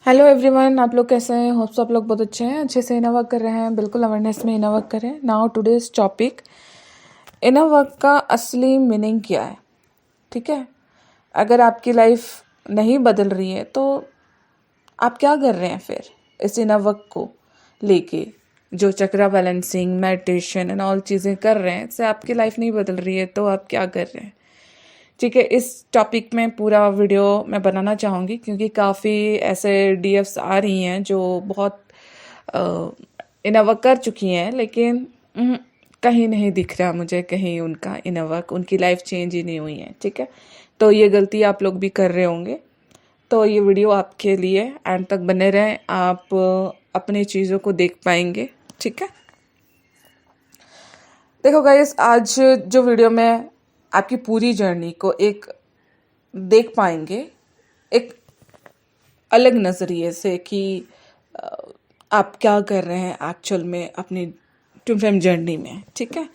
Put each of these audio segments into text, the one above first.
Hello everyone, आप लोग कैसे हैं? होप्स आप लोग बहुत अच्छे हैं, अच्छे से इनर वर्क कर रहे हैं। बिल्कुल अवेयरनेस में इनर वर्क करें। Now today's topic, inner work का असली मीनिंग क्या है। ठीक है, अगर आपकी लाइफ नहीं बदल रही है तो आप क्या कर रहे हैं फिर इस इनर वर्क को लेके? जो चक्रा बैलेंसिंग, मेडिटेशन एंड ऑल चीज़ें कर रहे हैं, इससे आपकी लाइफ नहीं बदल रही है तो आप क्या कर रहे हैं? ठीक है, इस टॉपिक में पूरा वीडियो मैं बनाना चाहूँगी क्योंकि काफ़ी ऐसे डीएफ्स आ रही हैं जो बहुत इनर वर्क कर चुकी हैं, लेकिन कहीं नहीं दिख रहा मुझे कहीं उनका इनर वर्क, उनकी लाइफ चेंज ही नहीं हुई है। ठीक है, तो ये गलती आप लोग भी कर रहे होंगे। तो ये वीडियो आपके लिए एंड तक बने रहें, आप अपनी चीज़ों को देख पाएंगे। ठीक है, देखो गाइस, आज जो वीडियो में आपकी पूरी जर्नी को एक देख पाएंगे, एक अलग नज़रिए से कि आप क्या कर रहे हैं एक्चुअल में अपनी ट्विन फ्लेम जर्नी में। ठीक है,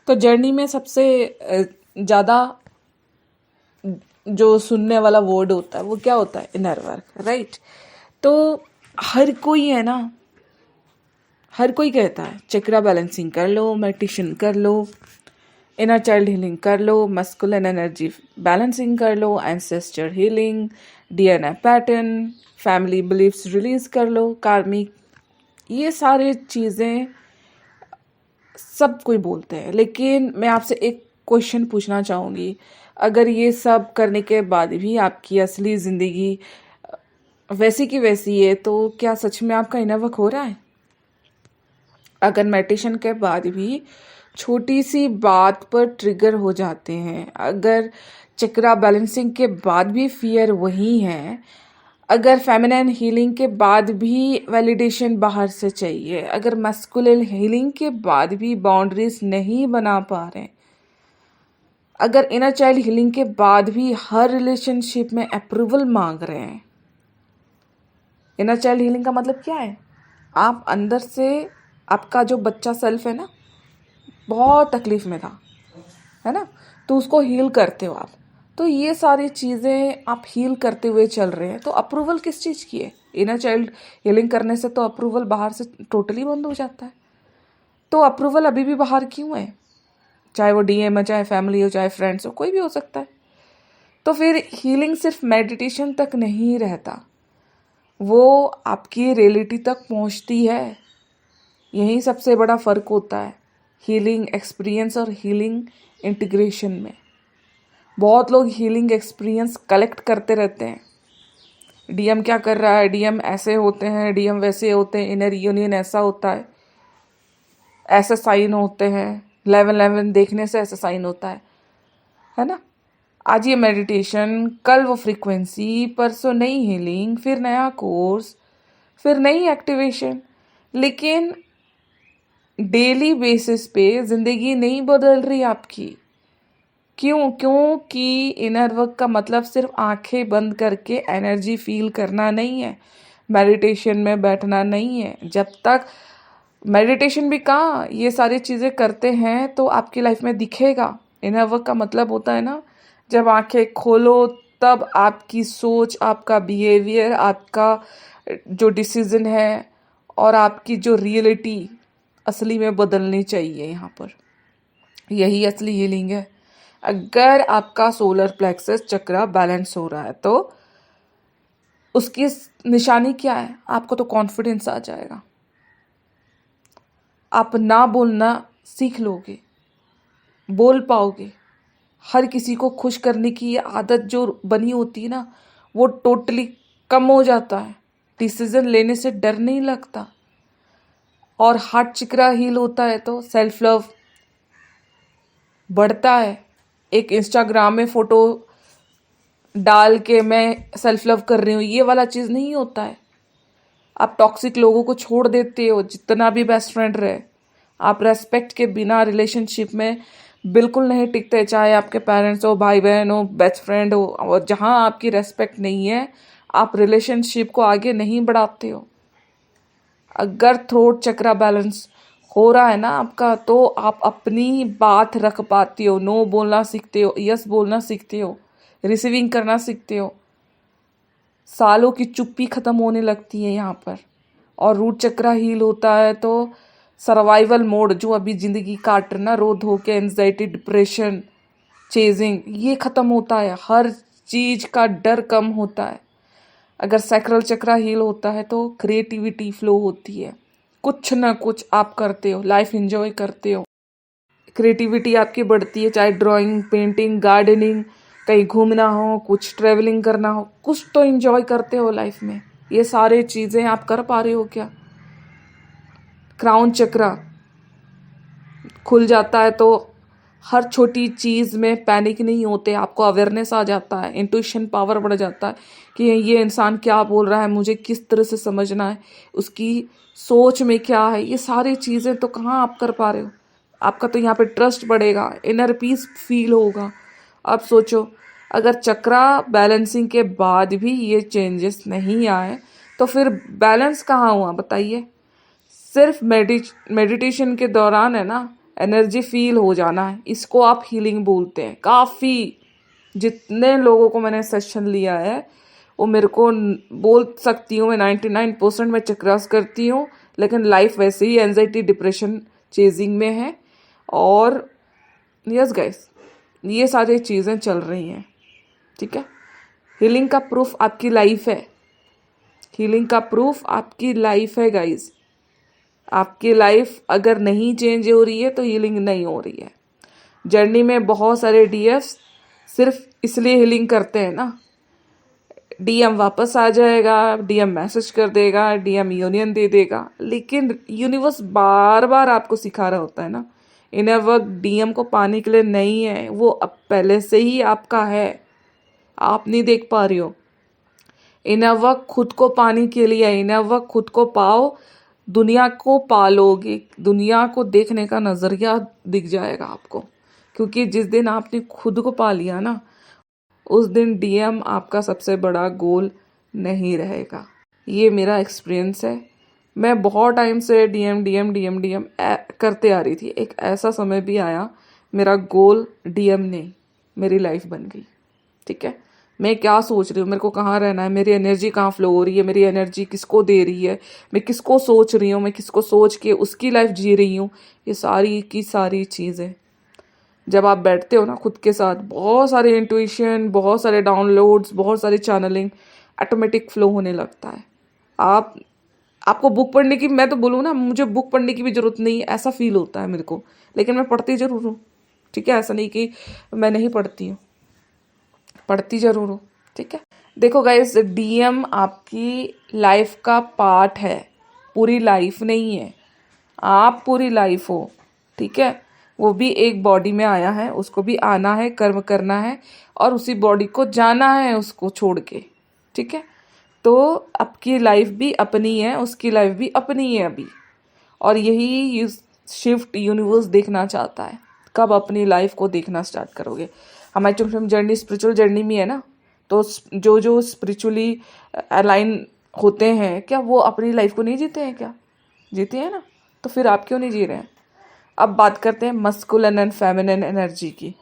तो जर्नी में सबसे ज़्यादा जो सुनने वाला वर्ड होता है वो क्या होता है? Inner work, right. तो हर कोई है ना, हर कोई कहता है चक्रा बैलेंसिंग कर लो, मेडिटेशन कर लो, इनर चाइल्ड हीलिंग कर लो, मस्कुलिन एनर्जी बैलेंसिंग कर लो, ancestor healing, DNA pattern, family beliefs release कर लो, कार्मिक, ये सारी चीज़ें सब कोई बोलते हैं। लेकिन मैं आपसे एक क्वेश्चन पूछना चाहूँगी, अगर ये सब करने के बाद भी आपकी असली ज़िंदगी वैसी की वैसी है तो क्या सच में आपका इनर वर्क हो रहा है? अगर मेडिटेशन के बाद भी छोटी सी बात पर ट्रिगर हो जाते हैं, अगर चक्रा बैलेंसिंग के बाद भी फियर वही है, अगर फेमिनिन हीलिंग के बाद भी वैलिडेशन बाहर से चाहिए, अगर मस्कुलिन हीलिंग के बाद भी बाउंड्रीज नहीं बना पा रहे, अगर इनर चाइल्ड हीलिंग के बाद भी हर रिलेशनशिप में अप्रूवल मांग रहे हैं। इनर चाइल्ड हीलिंग का मतलब क्या है? आप अंदर से, आपका जो बच्चा सेल्फ है ना, बहुत तकलीफ में था, है ना, तो उसको हील करते हो आप। तो ये सारी चीज़ें आप हील करते हुए चल रहे हैं, तो अप्रूवल किस चीज़ की है? इनर चाइल्ड हीलिंग करने से तो अप्रूवल बाहर से टोटली बंद हो जाता है। तो अप्रूवल अभी भी बाहर क्यों है? चाहे वो डीएम है, चाहे फैमिली हो, चाहे फ्रेंड्स हो, कोई भी हो सकता है। तो फिर हीलिंग सिर्फ मेडिटेशन तक नहीं रहता, वो आपकी रियलिटी तक पहुंचती है। यही सबसे बड़ा फ़र्क होता है हीलिंग एक्सपीरियंस और हीलिंग इंटीग्रेशन में। बहुत लोग हीलिंग एक्सपीरियंस कलेक्ट करते रहते हैं, डीएम क्या कर रहा है, डीएम ऐसे होते हैं, डीएम वैसे होते हैं, इनर यूनियन ऐसा होता है, ऐसे साइन होते हैं, 11-11 देखने से ऐसा साइन होता है ना। आज ये मेडिटेशन, कल वो फ्रीक्वेंसी, परसों नई हीलिंग, फिर नया कोर्स, फिर नई एक्टिवेशन, लेकिन डेली बेसिस पे ज़िंदगी नहीं बदल रही आपकी। क्यों? क्योंकि इनर वर्क का मतलब सिर्फ आंखें बंद करके एनर्जी फील करना नहीं है, मेडिटेशन में बैठना नहीं है। जब तक मेडिटेशन भी कहाँ, ये सारी चीज़ें करते हैं तो आपकी लाइफ में दिखेगा। इनर वर्क का मतलब होता है ना, जब आंखें खोलो तब आपकी सोच, आपका बिहेवियर, आपका जो डिसीजन है और आपकी जो रियलिटी असली में बदलनी चाहिए। यहाँ पर यही असली हीलिंग है। अगर आपका सोलर प्लेक्सस चक्रा बैलेंस हो रहा है तो उसकी निशानी क्या है? आपको तो कॉन्फिडेंस आ जाएगा, आप ना बोलना सीख लोगे, बोल पाओगे। हर किसी को खुश करने की ये आदत जो बनी होती है ना, वो टोटली कम हो जाता है। डिसीजन लेने से डर नहीं लगता, और हार्ट चक्रा हील होता है तो सेल्फ लव बढ़ता है। एक इंस्टाग्राम में फ़ोटो डाल के मैं सेल्फ लव कर रही हूँ, ये वाला चीज़ नहीं होता है। आप टॉक्सिक लोगों को छोड़ देते हो, जितना भी बेस्ट फ्रेंड रहे। आप रेस्पेक्ट के बिना रिलेशनशिप में बिल्कुल नहीं टिकते, चाहे आपके पेरेंट्स हो, भाई बहन हो, बेस्ट फ्रेंड हो, और जहाँ आपकी रेस्पेक्ट नहीं है आप रिलेशनशिप को आगे नहीं बढ़ाते हो। अगर थ्रोट चक्रा बैलेंस हो रहा है ना आपका, तो आप अपनी बात रख पाते हो, नो बोलना सीखते हो, यस बोलना सीखते हो, रिसीविंग करना सीखते हो। सालों की चुप्पी ख़त्म होने लगती है यहाँ पर। और रूट चक्रा हील होता है तो सर्वाइवल मोड जो अभी ज़िंदगी काट रहे ना, रो धो के एनजाइटी, डिप्रेशन, चेजिंग, ये ख़त्म होता है। हर चीज़ का डर कम होता है। अगर सैक्रल चक्रा हील होता है तो क्रिएटिविटी फ्लो होती है, कुछ ना कुछ आप करते हो, लाइफ एंजॉय करते हो, क्रिएटिविटी आपकी बढ़ती है, चाहे ड्राइंग, पेंटिंग, गार्डनिंग, कहीं घूमना हो, कुछ ट्रैवलिंग करना हो, कुछ तो एंजॉय करते हो लाइफ में। ये सारे चीज़ें आप कर पा रहे हो क्या? क्राउन चक्रा खुल जाता है तो हर छोटी चीज़ में पैनिक नहीं होते, आपको अवेयरनेस आ जाता है, इंट्यूशन पावर बढ़ जाता है कि ये इंसान क्या बोल रहा है, मुझे किस तरह से समझना है, उसकी सोच में क्या है। ये सारी चीज़ें तो कहाँ आप कर पा रहे हो। आपका तो यहाँ पे ट्रस्ट बढ़ेगा, इनर पीस फील होगा। अब सोचो, अगर चक्रा बैलेंसिंग के बाद भी ये चेंजेस नहीं आए तो फिर बैलेंस कहाँ हुआ बताइए। सिर्फ मेडिटेशन के दौरान है ना, एनर्जी फील हो जाना है, इसको आप हीलिंग बोलते हैं। काफ़ी जितने लोगों को मैंने सेशन लिया है वो मेरे को बोल सकती हूँ मैं 99% मैं चक्रास करती हूँ, लेकिन लाइफ वैसे ही एनजाइटी, डिप्रेशन, चेजिंग में है। और यस गाइस, ये सारी चीज़ें चल रही हैं, ठीक है। हीलिंग का प्रूफ आपकी लाइफ है, हीलिंग का प्रूफ आपकी लाइफ है गाइस। आपकी लाइफ अगर नहीं चेंज हो रही है तो हीलिंग नहीं हो रही है। जर्नी में बहुत सारे डीएफ्स सिर्फ इसलिए हीलिंग करते हैं ना, डीएम वापस आ जाएगा, डीएम मैसेज कर देगा, डीएम यूनियन दे देगा, लेकिन यूनिवर्स बार बार आपको सिखा रहा होता है ना, इनर वर्क डीएम को पाने के लिए नहीं है, वो अब पहले से ही आपका है, आप नहीं देख पा रही हो। इनर वर्क खुद को पाने के लिए, इनर वर्क खुद को पाओ, दुनिया को पालोगे, दुनिया को देखने का नज़रिया दिख जाएगा आपको। क्योंकि जिस दिन आपने खुद को पा लिया ना, उस दिन डीएम आपका सबसे बड़ा गोल नहीं रहेगा। ये मेरा एक्सपीरियंस है। मैं बहुत टाइम से डीएम डीएम डीएम डीएम करते आ रही थी। एक ऐसा समय भी आया, मेरा गोल डीएम नहीं, मेरी लाइफ बन गई, ठीक है। मैं क्या सोच रही हूँ, मेरे को कहाँ रहना है, मेरी एनर्जी कहाँ फ्लो हो रही है, मेरी एनर्जी किसको दे रही है, मैं किसको सोच रही हूँ, मैं किसको सोच के उसकी लाइफ जी रही हूँ, ये सारी की सारी चीज़ें जब आप बैठते हो ना खुद के साथ, बहुत सारे इंट्यूशन, बहुत सारे डाउनलोड्स, बहुत सारी चैनलिंग ऑटोमेटिक फ्लो होने लगता है। आपको बुक पढ़ने की, मैं तो बोलूँ ना, मुझे बुक पढ़ने की भी ज़रूरत नहीं है, ऐसा फील होता है मेरे को, लेकिन मैं पढ़ती ज़रूर हूँ, ठीक है। ऐसा नहीं कि मैं नहीं पढ़ती हूँ, पढ़ती ज़रूर हूँ, ठीक है। देखो गाइस, डीएम आपकी लाइफ का पार्ट है, पूरी लाइफ नहीं है। आप पूरी लाइफ हो, ठीक है। वो भी एक बॉडी में आया है, उसको भी आना है, कर्म करना है, और उसी बॉडी को जाना है उसको छोड़ के, ठीक है। तो आपकी लाइफ भी अपनी है, उसकी लाइफ भी अपनी है अभी। और यही शिफ्ट यूनिवर्स देखना चाहता है। कब अपनी लाइफ को देखना स्टार्ट करोगे? हमारी चुमचुम जर्नी स्पिरिचुअल जर्नी में है ना, तो जो जो स्पिरिचुअली अलाइन होते हैं, क्या वो अपनी लाइफ को नहीं जीते हैं? क्या जीते हैं ना, तो फिर आप क्यों नहीं जी रहे हैं? अब बात करते हैं मस्कुलिन एंड फेमिनिन एनर्जी की।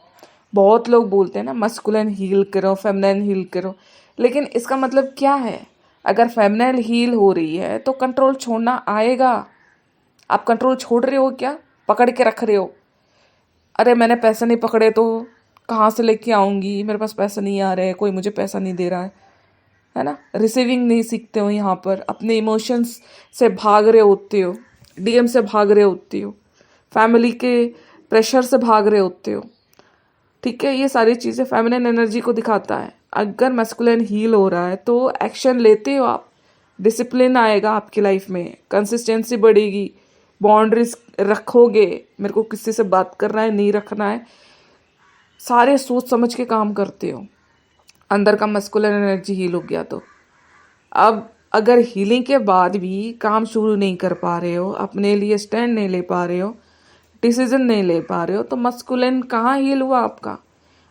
बहुत लोग बोलते हैं ना मस्कुलिन हील करो, फेमिनिन हील करो, लेकिन इसका मतलब क्या है? अगर फेमिनिन हील हो रही है तो कंट्रोल छोड़ना आएगा। आप कंट्रोल छोड़ रहे हो क्या? पकड़ के रख रहे हो, अरे मैंने पैसे नहीं पकड़े तो कहाँ से लेके आऊँगी, मेरे पास पैसे नहीं आ रहे, कोई मुझे पैसा नहीं दे रहा है ना। रिसीविंग नहीं सीखते हो, यहाँ पर अपने इमोशंस से भाग रहे होते हो, डीएम से भाग रहे होते हो, फैमिली के प्रेशर से भाग रहे होते हो, ठीक है। ये सारी चीज़ें फेमिनिन एनर्जी को दिखाता है। अगर मैस्कुलिन हील हो रहा है तो एक्शन लेते हो आप, डिसिप्लिन आएगा आपकी लाइफ में, कंसिस्टेंसी बढ़ेगी, बाउंड्रीज रखोगे, मेरे को किसी से बात करना है, नहीं रखना है, सारे सोच समझ के काम करते हो। अंदर का मस्कुलिन एनर्जी हील हो गया तो अब अगर हीलिंग के बाद भी काम शुरू नहीं कर पा रहे हो, अपने लिए स्टैंड नहीं ले पा रहे हो, डिसीजन नहीं ले पा रहे हो, तो मस्कुलिन कहाँ हील हुआ आपका?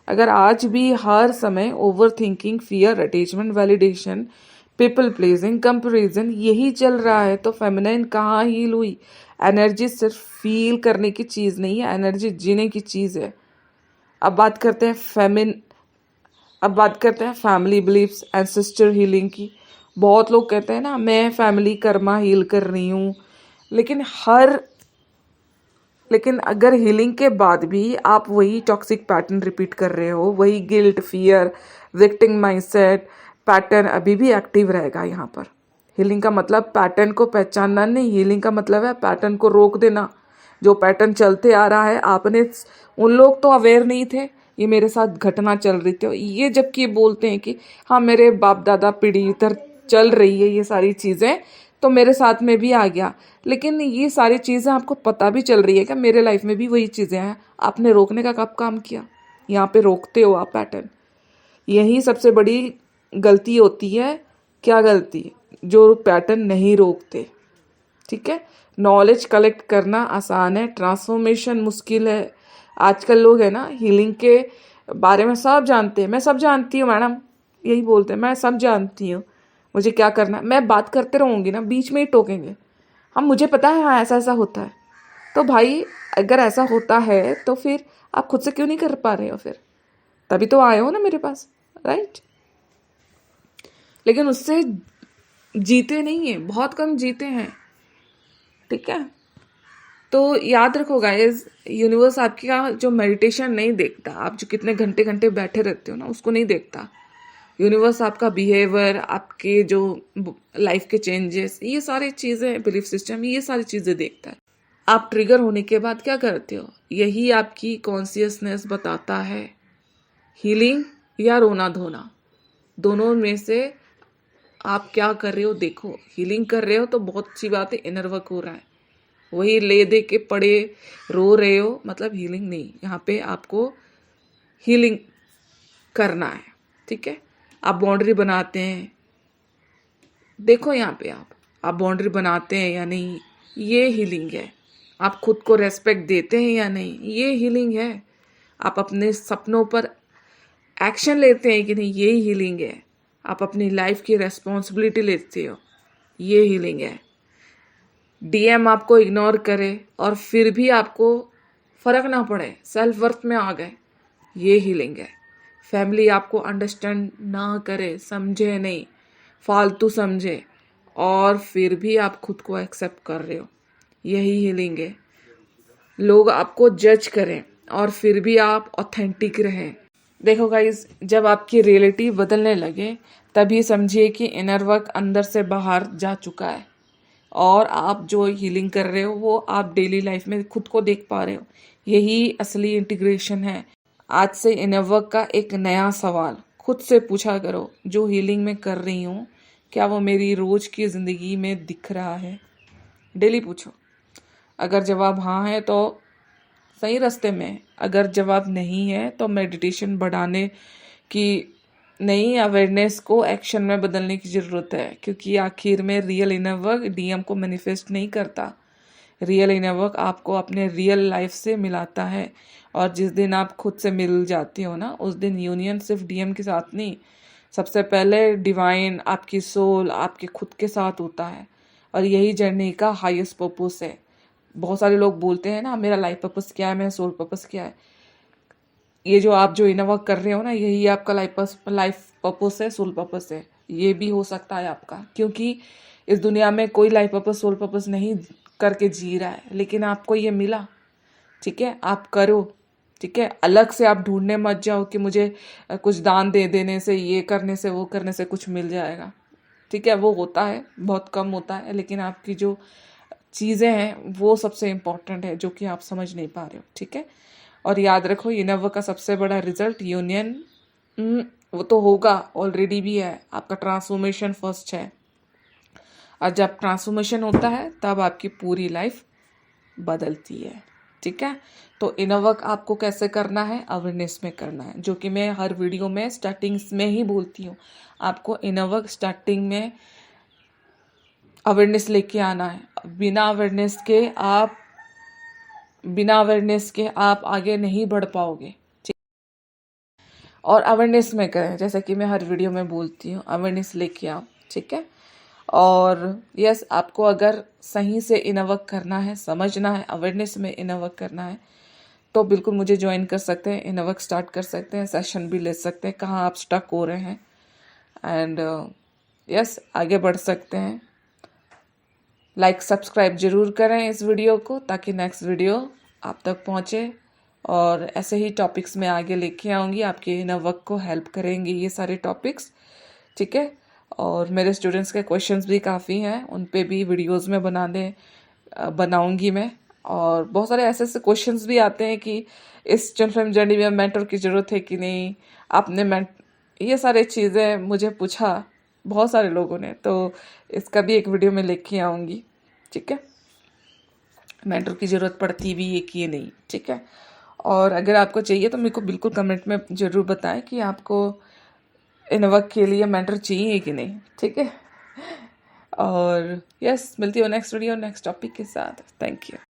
अगर आज भी हर समय over thinking, fear, attachment, validation, people pleasing, comparison यही चल रहा है, तो फेमिनाइन कहाँ हील हुई? एनर्जी सिर्फ फील करने की चीज़ नहीं है, एनर्जी जीने की चीज़ है। अब बात करते हैं अब बात करते हैं फैमिली बिलीफ्स, एंसेस्टर हीलिंग की। बहुत लोग कहते हैं ना मैं फैमिली कर्मा हील कर रही हूँ, लेकिन अगर हीलिंग के बाद भी आप वही टॉक्सिक पैटर्न रिपीट कर रहे हो, वही guilt, fear, victim mindset pattern अभी भी एक्टिव रहेगा यहाँ पर। हीलिंग का मतलब पैटर्न को पहचानना नहीं, हीलिंग का मतलब है पैटर्न को रोक देना। जो पैटर्न चलते आ रहा है, आपने, उन लोग तो अवेयर नहीं थे ये मेरे साथ घटना चल रही थी, ये जबकि ये बोलते हैं कि हाँ मेरे बाप दादा पीढ़ी इधर चल रही है ये सारी चीज़ें, तो मेरे साथ में भी आ गया। लेकिन ये सारी चीज़ें आपको पता भी चल रही है कि मेरे लाइफ में भी वही चीज़ें हैं, आपने रोकने का कब काम किया? यहाँ पे रोकते हो आप पैटर्न। यही सबसे बड़ी गलती होती है। क्या गलती? जो पैटर्न नहीं रोकते। ठीक है, नॉलेज कलेक्ट करना आसान है, ट्रांसफॉर्मेशन मुश्किल है। आजकल लोग है ना हीलिंग के बारे में सब जानते हैं, मैं सब जानती हूँ मैडम, यही बोलते हैं मैं सब जानती हूँ, मुझे क्या करना है। मैं बात करते रहूँगी ना, बीच में ही टोकेंगे, हम मुझे पता है हाँ ऐसा ऐसा होता है। तो भाई अगर ऐसा होता है तो फिर आप खुद से क्यों नहीं कर पा रहे हो? फिर तभी तो आए हो ना मेरे पास, राइट? लेकिन उससे जीते नहीं है, बहुत कम जीते हैं। ठीक है, तो याद रखो गाइस, यूनिवर्स आपका जो मेडिटेशन नहीं देखता, आप जो कितने घंटे घंटे बैठे रहते हो ना, उसको नहीं देखता। यूनिवर्स आपका बिहेवियर, आपके जो लाइफ के चेंजेस, ये सारी चीज़ें, बिलीफ सिस्टम, ये सारी चीज़ें देखता है। आप ट्रिगर होने के बाद क्या करते हो, यही आपकी कॉन्शियसनेस बताता है हीलिंग या रोना धोना, दोनों में से आप क्या कर रहे हो। देखो, हीलिंग कर रहे हो तो बहुत अच्छी बात है, इनर वर्क हो रहा है। वही ले दे के पड़े रो रहे हो, मतलब हीलिंग नहीं। यहाँ पे आपको हीलिंग करना है। ठीक है, आप बाउंड्री बनाते हैं, देखो यहाँ पे आप बाउंड्री बनाते हैं या नहीं, ये हीलिंग है। आप खुद को रेस्पेक्ट देते हैं या नहीं, ये हीलिंग है। आप अपने सपनों पर एक्शन लेते हैं कि नहीं, ये हीलिंग है। आप अपनी लाइफ की रेस्पॉन्सिबिलिटी लेते हो, ये हीलिंग है। डीएम आपको इग्नोर करे और फिर भी आपको फर्क ना पड़े, सेल्फ वर्थ में आ गए, ये हीलिंग है। फैमिली आपको अंडरस्टैंड ना करे, समझे नहीं, फालतू समझे, और फिर भी आप खुद को एक्सेप्ट कर रहे हो, यही हीलिंग है। लोग आपको जज करें और फिर भी आप ऑथेंटिक रहें। देखो गाइज, जब आपकी रियलिटी बदलने लगे तभी समझिए कि इनर वर्क अंदर से बाहर जा चुका है, और आप जो हीलिंग कर रहे हो वो आप डेली लाइफ में खुद को देख पा रहे हो। यही असली इंटीग्रेशन है। आज से इनर वर्क का एक नया सवाल खुद से पूछा करो, जो हीलिंग में कर रही हूँ क्या वो मेरी रोज की ज़िंदगी में दिख रहा है? डेली पूछो। अगर जवाब हाँ है तो सही रास्ते में, अगर जवाब नहीं है तो मेडिटेशन बढ़ाने की नहीं, अवेयरनेस को एक्शन में बदलने की ज़रूरत है। क्योंकि आखिर में रियल इनर वर्क डीएम को मैनिफेस्ट नहीं करता, रियल इनर वर्क आपको अपने रियल लाइफ से मिलाता है। और जिस दिन आप खुद से मिल जाते हो ना, उस दिन यूनियन सिर्फ डीएम के साथ नहीं, सबसे पहले डिवाइन, आपकी सोल, आपके खुद के साथ होता है। और यही जर्नी का हाईएस्ट पर्पस है। बहुत सारे लोग बोलते हैं ना मेरा लाइफ पर्पस क्या है, मेरा सोल पर्पस क्या है। ये जो आप जो इनर वर्क कर रहे हो ना, यही आपका लाइफ पर्पस है, सोल पर्पस है। ये भी हो सकता है आपका, क्योंकि इस दुनिया में कोई लाइफ पर्पस, सोल पर्पस नहीं करके जी रहा है, लेकिन आपको ये मिला। ठीक है, आप करो। ठीक है, अलग से आप ढूंढने मत जाओ कि मुझे कुछ दान दे देने से, ये करने से, वो करने से कुछ मिल जाएगा। ठीक है, वो होता है, बहुत कम होता है, लेकिन आपकी जो चीज़ें हैं वो सबसे इम्पोर्टेंट है, जो कि आप समझ नहीं पा रहे हो। ठीक है, और याद रखो इनर वर्क का सबसे बड़ा रिजल्ट यूनियन, वो तो होगा, ऑलरेडी भी है। आपका ट्रांसफॉर्मेशन फर्स्ट है, और जब ट्रांसफॉर्मेशन होता है तब आपकी पूरी लाइफ बदलती है। ठीक है, तो इनर वर्क आपको कैसे करना है? अवेयरनेस में करना है, जो कि मैं हर वीडियो में स्टार्टिंग में ही बोलती हूँ। आपको इनर वर्क स्टार्टिंग में अवेयरनेस लेके आना है। बिना अवेयरनेस के आप आगे नहीं बढ़ पाओगे। ठीक, और अवेयरनेस में करें, जैसे कि मैं हर वीडियो में बोलती हूँ, अवेयरनेस लेके आओ। ठीक है, और यस, आपको अगर सही से इनर वर्क करना है, समझना है, अवेयरनेस में इनर वर्क करना है, तो बिल्कुल मुझे ज्वाइन कर सकते हैं, इन वर्क स्टार्ट कर सकते हैं, सेशन भी ले सकते हैं कहाँ आप स्टक हो रहे हैं, एंड यस आगे बढ़ सकते हैं। लाइक सब्सक्राइब जरूर करें इस वीडियो को ताकि नेक्स्ट वीडियो आप तक पहुँचे, और ऐसे ही टॉपिक्स मैं आगे लेके आऊँगी, आपके इनर वर्क को हेल्प करेंगे ये सारे टॉपिक्स, ठीक है। और मेरे स्टूडेंट्स के क्वेश्चंस भी काफ़ी हैं, उन पे भी वीडियोस में बनाऊंगी मैं। और बहुत सारे ऐसे ऐसे क्वेश्चंस भी आते हैं कि इस ट्विन फ्लेम जर्नी में मेंटर की ज़रूरत है कि नहीं, आपने ये सारे चीज़ें मुझे पूछा बहुत सारे लोगों ने, तो इसका भी एक वीडियो में लेके आऊँगी, ठीक है। मेंटर की ज़रूरत पड़ती भी है कि ये नहीं, ठीक है। और अगर आपको चाहिए तो मेरे को बिल्कुल कमेंट में ज़रूर बताएं कि आपको इन वर्क के लिए मेंटर चाहिए कि नहीं, ठीक है। और यस, मिलती हूँ नेक्स्ट वीडियो नेक्स्ट टॉपिक के साथ। Thank you.